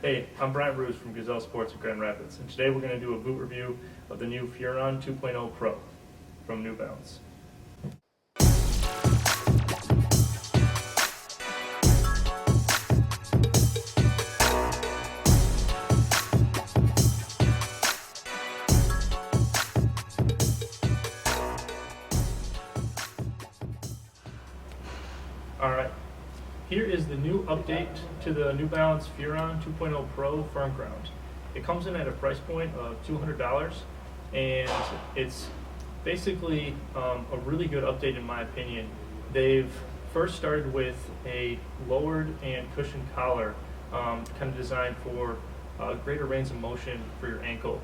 Hey, I'm Brian Bruce from Gazelle Sports in Grand Rapids, and today we're going to do a boot review of the new Furon 2.0 Pro from New Balance. Alright, here is the new update to the New Balance Furon 2.0 Pro front ground. It comes in at a price point of $200, and it's basically a really good update in my opinion. They've first started with a lowered and cushioned collar, kind of designed for greater range of motion for your ankle.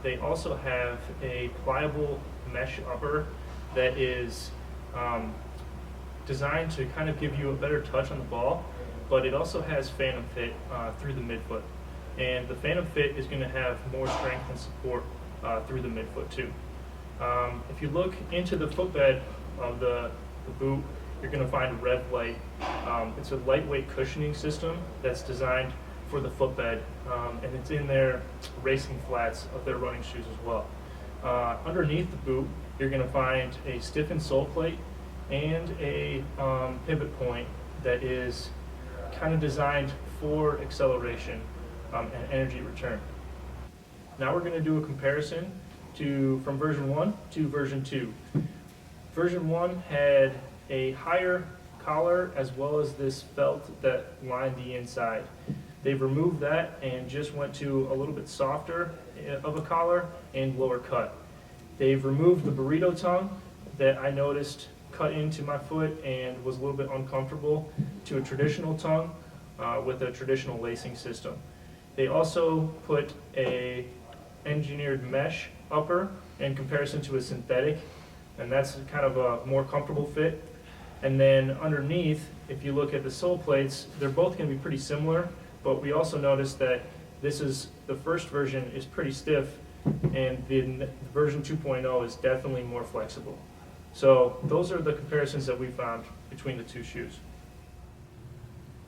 They also have a pliable mesh upper that is designed to kind of give you a better touch on the ball, but it also has phantom fit through the midfoot. And the phantom fit is going to have more strength and support through the midfoot too. If you look into the footbed of the boot, you're going to find a Rev Light. It's a lightweight cushioning system that's designed for the footbed, and it's in their racing flats of their running shoes as well. Underneath the boot, you're going to find a stiffened sole plate and a pivot point that is kind of designed for acceleration and energy return. Now we're going to do a comparison from version 1 to version 2. Version 1 had a higher collar as well as this felt that lined the inside. They've removed that and just went to a little bit softer of a collar and lower cut. They've removed the burrito tongue that I noticed cut into my foot and was a little bit uncomfortable to a traditional tongue with a traditional lacing system. They also put a engineered mesh upper in comparison to a synthetic, and that's kind of a more comfortable fit. And then underneath, if you look at the sole plates, they're both going to be pretty similar, but we also noticed that the first version is pretty stiff, and the version 2.0 is definitely more flexible. So those are the comparisons that we found between the two shoes.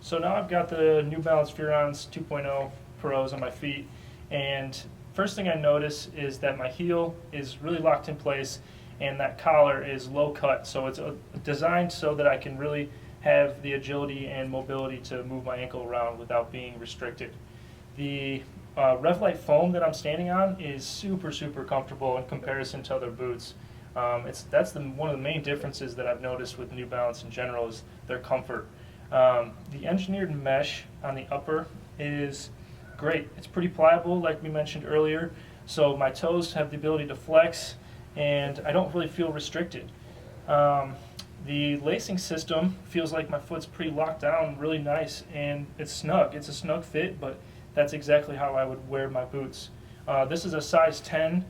So now I've got the New Balance Furons 2.0 Pros on my feet, and first thing I notice is that my heel is really locked in place and that collar is low cut, so it's designed so that I can really have the agility and mobility to move my ankle around without being restricted. The Rev Light foam that I'm standing on is super comfortable in comparison to other boots. That's one of the main differences that I've noticed with New Balance in general is their comfort. The engineered mesh on the upper is great. It's pretty pliable, like we mentioned earlier, so my toes have the ability to flex and I don't really feel restricted. The lacing system feels like my foot's pretty locked down, really nice, and it's snug. It's a snug fit, but that's exactly how I would wear my boots. This is a size 10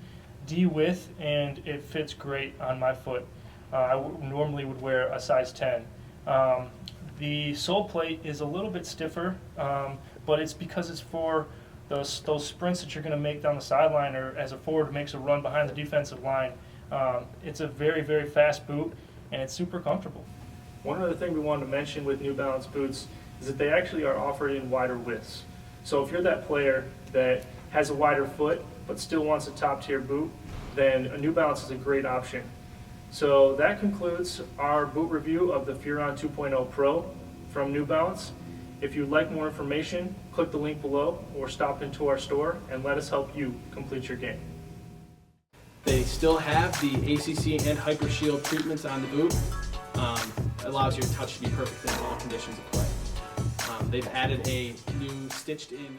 D width, and it fits great on my foot. I normally would wear a size 10. The sole plate is a little bit stiffer, but it's because it's for those sprints that you're going to make down the sideline, or as a forward makes a run behind the defensive line. It's a very fast boot, and it's super comfortable. One other thing we wanted to mention with New Balance boots is that they actually are offered in wider widths. So if you're that player that has a wider foot but still wants a top-tier boot, then a New Balance is a great option. So that concludes our boot review of the Furon 2.0 Pro from New Balance. If you'd like more information, click the link below or stop into our store and let us help you complete your game. They still have the ACC and Hyper Shield treatments on the boot. Allows your touch to be perfect in all conditions of play. They've added a new stitched in